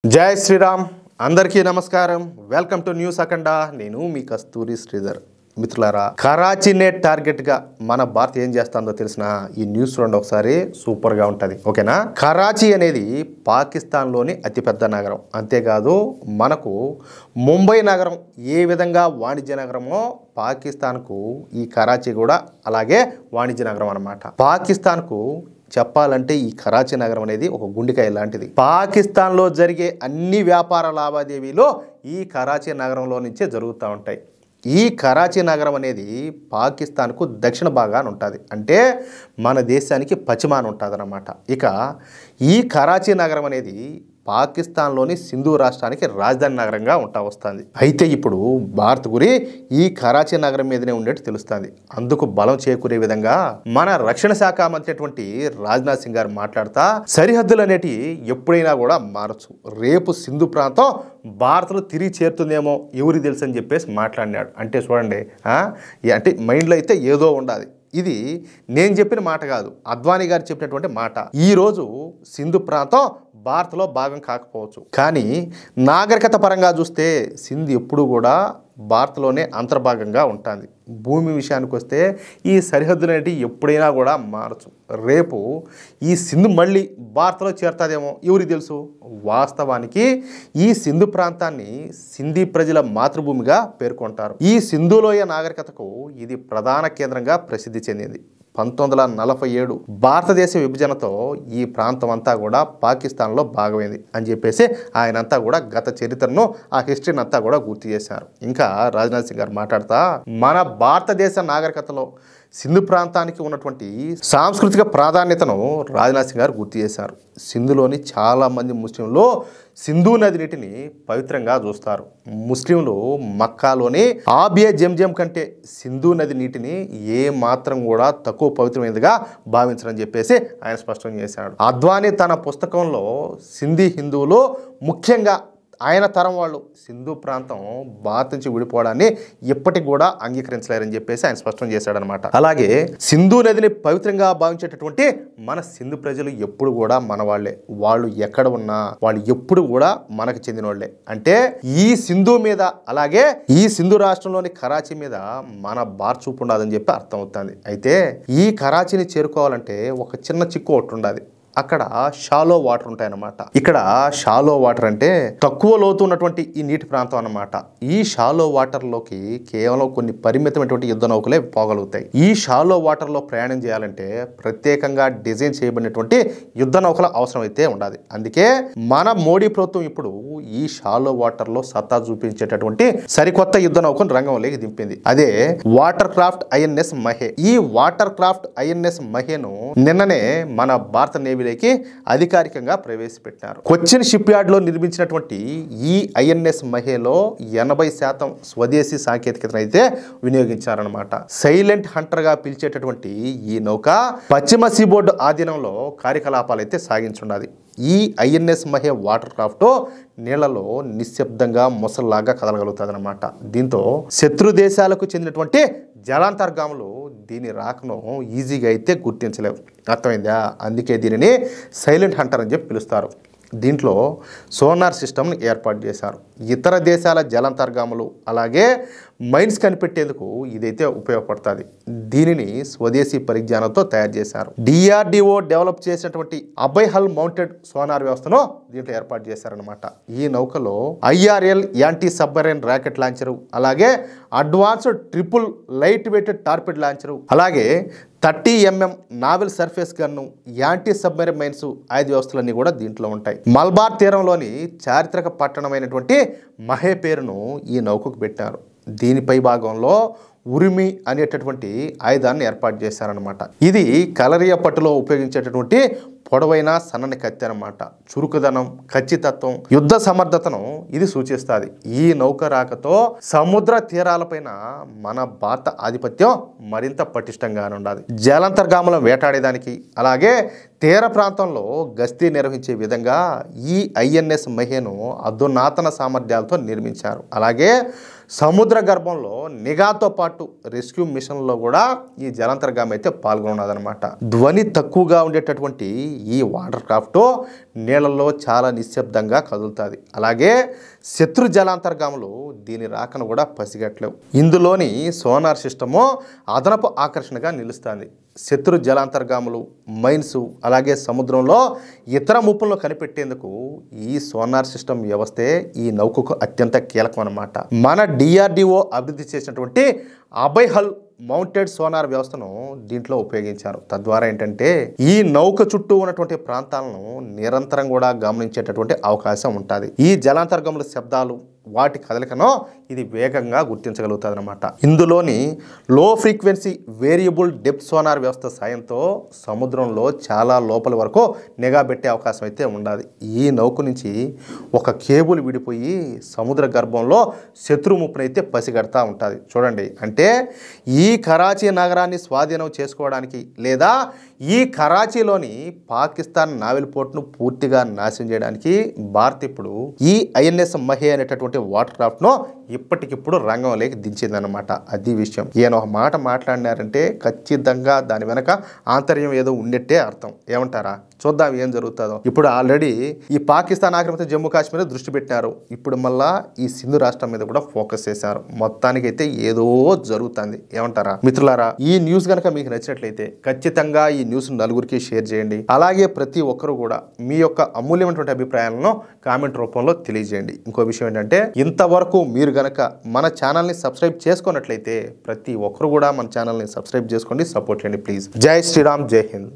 జై శ్రీరామ్ అందరికీ నమస్కారం వెల్కమ్ టు న్యూస్ అఖండ నేను మీ కస్తూరి శ్రీధర్ మిత్రులారా కరాచీనే టార్గెట్ గా మన భారత్ ఏం చేస్తుందో తెలిసిన ఈ న్యూస్ చూడండి ఒకసారి సూపర్ గా ఉంటది ఓకేనా కరాచీ అనేది పాకిస్తాన్ లోని అతిపెద్ద నగరం అంతేకాదు మనకు ముంబై నగరం ఏ విధంగా వాణిజ్య నగరమో పాకిస్తాన్ కు ఈ కరాచీ కూడా అలాగే వాణిజ్య నగరం అన్నమాట పాకిస్తాన్ కు చెప్పాలంటే ఈ కరాచీ నగరం అనేది ఒక గుండెకాయ లాంటిది పాకిస్తాన్లో జరిగే అన్ని వ్యాపార లావాదేవీలు ఈ కరాచీ నగరంలో నుంచే జరుగుతూ ఉంటాయి ఈ కరాచీ నగరం అనేది పాకిస్తాన్కు దక్షిణ భాగాన ఉంటుంది అంటే మన దేశానికి పశ్చిమాన ఉంటుంది అన్నమాట ఇక ఈ కరాచీ నగరం అనేది పాకిస్తాన్లోని సింధు రాష్ట్రానికి రాజధాని నగరంగా వస్తుంది అయితే ఇప్పుడు భారత్ గురి ఈ కరాచీ నగరం మీదనే ఉండేట్టు తెలుస్తుంది అందుకు బలం చేకూరే విధంగా మన రక్షణ శాఖ మంత్రి అటువంటి రాజ్నాథ్ సింగ్ గారు మాట్లాడుతా సరిహద్దులు అనేటి ఎప్పుడైనా కూడా మారచ్చు రేపు సింధు ప్రాంతం భారత్లో తిరిగి చేరుతుందేమో ఎవరికి తెలుసు అని చెప్పేసి మాట్లాడినాడు అంటే చూడండి అంటే మైండ్లో అయితే ఏదో ఉండాలి ఇది నేను చెప్పిన మాట కాదు అద్వానీ గారు చెప్పినటువంటి మాట ఈరోజు సింధు ప్రాంతం భారత్లో భాగం కాకపోవచ్చు కానీ నాగరికత పరంగా చూస్తే సింధు ఎప్పుడు కూడా భారత్లోనే అంతర్భాగంగా ఉంటుంది భూమి విషయానికి వస్తే ఈ సరిహద్దులు అనేవి ఎప్పుడైనా కూడా మారచ్చు రేపు ఈ సింధు మళ్ళీ భారత్లో చేరుతుందేమో ఎవరికి తెలుసు వాస్తవానికి ఈ సింధు ప్రాంతాన్ని సింధీ ప్రజల మాతృభూమిగా పేర్కొంటారు ఈ సింధులోయ నాగరికతకు ఇది ప్రధాన కేంద్రంగా ప్రసిద్ధి చెందింది 1947 భారతదేశ విభజనతో ఈ ప్రాంతం అంతా కూడా పాకిస్తాన్లో భాగమైంది అని చెప్పేసి ఆయనంతా కూడా గత చరిత్రను ఆ హిస్టరీని అంతా కూడా గుర్తు చేశారు ఇంకా రాజ్నాథ్ సింగ్ గారు మాట్లాడుతా మన భారతదేశ నాగరికతలో సింధు ప్రాంతానికి ఉన్నటువంటి సాంస్కృతిక ప్రాధాన్యతను రాజ్నాథ్ సింగ్ గారు గుర్తు చేశారు సింధులోని చాలామంది ముస్లింలు సింధు నది నీటిని పవిత్రంగా చూస్తారు ముస్లింలు మక్కాలోని ఆబియా జంజం కంటే సింధు నది నీటిని ఏ మాత్రం కూడా తక్కువ పవిత్రమైనదిగా భావించరని చెప్పేసి ఆయన స్పష్టం చేశాడు అద్వానీ తన పుస్తకంలో సింధీ హిందువులు ముఖ్యంగా ఆయన తరం వాళ్ళు సింధు ప్రాంతం భారత్ నుంచి విడిపోవడాన్ని ఎప్పటికి కూడా అంగీకరించలేరని చెప్పేసి ఆయన స్పష్టం చేశాడనమాట అలాగే సింధు నదిని పవిత్రంగా భావించేటటువంటి మన సింధు ప్రజలు ఎప్పుడు కూడా మన వాళ్ళే వాళ్ళు ఎక్కడ ఉన్నా వాళ్ళు ఎప్పుడు కూడా మనకు చెందిన వాళ్ళే అంటే ఈ సింధు మీద అలాగే ఈ సింధు రాష్ట్రంలోని కరాచీ మీద మన భారత్ చూపు ఉండదని చెప్పి అర్థం అవుతుంది అయితే ఈ కరాచీని చేరుకోవాలంటే ఒక చిన్న చిక్కు ఒకటి ఉండాలి అక్కడ షాలో వాటర్ ఉంటాయన్నమాట ఇక్కడ షాలో వాటర్ అంటే తక్కువ లోతు ఉన్నటువంటి ఈ నీటి ప్రాంతం అన్నమాట ఈ షాలో వాటర్ లోకి కేవలం కొన్ని పరిమితమైనటువంటి యుద్ధ నౌకలే పోగలుగుతాయి ఈ షాలో వాటర్ లో ప్రయాణం చేయాలంటే ప్రత్యేకంగా డిజైన్ చేయబడినటువంటి యుద్ధ నౌకల అవసరం అయితే ఉండాలి అందుకే మన మోడీ ప్రభుత్వం ఇప్పుడు ఈ షాలో వాటర్ లో సత్తా చూపించేటటువంటి సరికొత్త యుద్ధ నౌకను రంగంలోకి దింపింది అదే వాటర్ క్రాఫ్ట్ ఐఎన్ఎస్ మహే ఈ వాటర్ క్రాఫ్ట్ ఐఎన్ఎస్ మహేను నిన్ననే మన భారత నేవీ అధికారికంగా ప్రవేశపెట్టారు కొచ్చిన్ షిప్ యార్డ్ లో నిర్మించినటువంటి ఈ ఐఎన్ఎస్ మహేలో 80% స్వదేశీ సాంకేతికతను అయితే వినియోగించారనమాట సైలెంట్ హంటర్ గా పిలిచేటటువంటి ఈ నౌక పశ్చిమ సీబోర్డు ఆధీనంలో కార్యకలాపాలు అయితే సాగించున్నది ఈ ఐఎన్ఎస్ మహే వాటర్ క్రాఫ్ట్ నీళ్లలో నిశ్శబ్దంగా మొసల్లాగా కదలగలుగుతుంది అనమాట దీంతో శత్రు దేశాలకు చెందినటువంటి జలాంతర్గాములు దీని రాకను ఈజీగా అయితే గుర్తించలేవు అర్థమైందా అందుకే దీనిని సైలెంట్ హంటర్ అని చెప్పి పిలుస్తారు దీంట్లో సోనార్ సిస్టమ్ని ఏర్పాటు చేశారు ఇతర దేశాల జలాంతర్గాములు అలాగే మైన్స్ కనిపెట్టేందుకు ఇదైతే ఉపయోగపడుతుంది దీనిని స్వదేశీ పరిజ్ఞానంతో తయారు చేశారు డిఆర్డిఓ డెవలప్ చేసినటువంటి అభయ్ హల్ మౌంటెడ్ సోనార్ వ్యవస్థను దీంట్లో ఏర్పాటు చేశారనమాట ఈ నౌకలో IRL anti submarine rocket launcher అలాగే advanced triple light weighted torpedo launcher అలాగే 30mm naval surface gun anti submarine mines ఆయుధ వ్యవస్థలన్నీ కూడా దీంట్లో ఉంటాయి మల్బార్ తీరంలోని చారిత్రక పట్టణమైనటువంటి మహే పేరును ఈ నౌకకు పెట్టారు దీనిపై భాగంలో ఉరిమి అనేటటువంటి ఆయుధాన్ని ఏర్పాటు చేశారనమాట ఇది కలరియా పట్టులో ఉపయోగించేటటువంటి పొడవైన సన్నని కత్తి అనమాట చురుకుదనం ఖచ్చితత్వం యుద్ధ సమర్థతను ఇది సూచిస్తుంది ఈ నౌక రాకతో సముద్ర తీరాలపైన మన భారత ఆధిపత్యం మరింత పటిష్టంగా ఉండాలి జలాంతర్గాములను వేటాడేదానికి అలాగే తీర ప్రాంతంలో గస్తీ నిర్వహించే విధంగా ఈ ఐఎన్ఎస్ మహేను అధునాతన సామర్థ్యాలతో నిర్మించారు అలాగే సముద్ర గర్భంలో నిఘాతో పాటు రెస్క్యూ మిషన్లో కూడా ఈ జలాంతర్గామి అయితే పాల్గొన్నదన్నమాట ధ్వని తక్కువగా ఉండేటటువంటి ఈ వాటర్ క్రాఫ్ట్ నీళ్ళల్లో చాలా నిశ్శబ్దంగా కదులుతుంది. అలాగే శత్రు జలాంతర్గాములు దీని రాకను కూడా పసిగట్టలేవు. ఇందులోని సోనార్ సిస్టము అదనపు ఆకర్షణగా నిలుస్తుంది. శత్రు జలాంతర్గాములు, మైన్స్, అలాగే సముద్రంలో ఇతర ముప్పులను కనిపెట్టేందుకు ఈ సోనార్ సిస్టమ్ వ్యవస్థే ఈ నౌకకు అత్యంత కీలకం అన్నమాట. మన డిఆర్డిఓ అభివృద్ధి చేసినటువంటి అభయ్ హల్ మౌంటెడ్ సోనార్ వ్యవస్థను దీంట్లో ఉపయోగించారు. తద్వారా ఏంటంటే ఈ నౌక చుట్టూ ఉన్నటువంటి ప్రాంతాలను నిరంతరం కూడా గమనించేటటువంటి అవకాశం ఉంటుంది. ఈ జలాంతర్గముల శబ్దాలు, వాటి కదలికను ఇది వేగంగా గుర్తించగలుగుతుంది అన్నమాట. ఇందులోని లో ఫ్రీక్వెన్సీ వేరియబుల్ డెప్త్ సోనార్ వ్యవస్థ సాయంతో సముద్రంలో చాలా లోపల వరకు నిఘా పెట్టే అవకాశం అయితే ఉండాలి. ఈ నౌక నుంచి ఒక కేబుల్ విడిపోయి సముద్ర గర్భంలో శత్రు ముప్పునైతే పసిగడతా ఉంటుంది. చూడండి, అంటే ఈ కరాచీ నగరాన్ని స్వాధీనం చేసుకోవడానికి లేదా ఈ కరాచీలోని పాకిస్తాన్ నావెల్ పోర్ట్ను పూర్తిగా నాశనం చేయడానికి భారత్ ఇప్పుడు ఈ ఐఎన్ఎస్ మహే అనేటటువంటి వాటర్ క్రాఫ్ట్ను ఇప్పటికిప్పుడు రంగంలోకి దించిందనమాట. అది విషయం. ఈయన ఒక మాట మాట్లాడినారంటే ఖచ్చితంగా దాని వెనక ఆంతర్యం ఏదో ఉన్నట్టే అర్థం. ఏమంటారా? చూద్దాం ఏం జరుగుతుందో. ఇప్పుడు ఆల్రెడీ ఈ పాకిస్తాన్ ఆక్రమిత జమ్మూ కాశ్మీర్ దృష్టి పెట్టారు. ఇప్పుడు మళ్ళా ఈ సింధు రాష్ట్రం మీద కూడా ఫోకస్ చేశారు. మొత్తానికైతే ఏదో జరుగుతుంది. ఏమంటారా మిత్రులారా? ఈ న్యూస్ కనుక మీకు నచ్చినట్లయితే ఖచ్చితంగా ఈ న్యూస్ నలుగురికి షేర్ చేయండి. అలాగే ప్రతి ఒక్కరు కూడా మీ యొక్క అమూల్యమైనటువంటి అభిప్రాయాలను కామెంట్ రూపంలో తెలియజేయండి. ఇంకో విషయం ఏంటంటే, ఇంతవరకు మీరు గనక మన ఛానల్ని సబ్స్క్రైబ్ చేసుకున్నట్లయితే ప్రతి ఒక్కరు కూడా మన ఛానల్ని సబ్స్క్రైబ్ చేసుకోండి, సపోర్ట్ చేయండి ప్లీజ్. జై శ్రీరామ్, జై హింద్.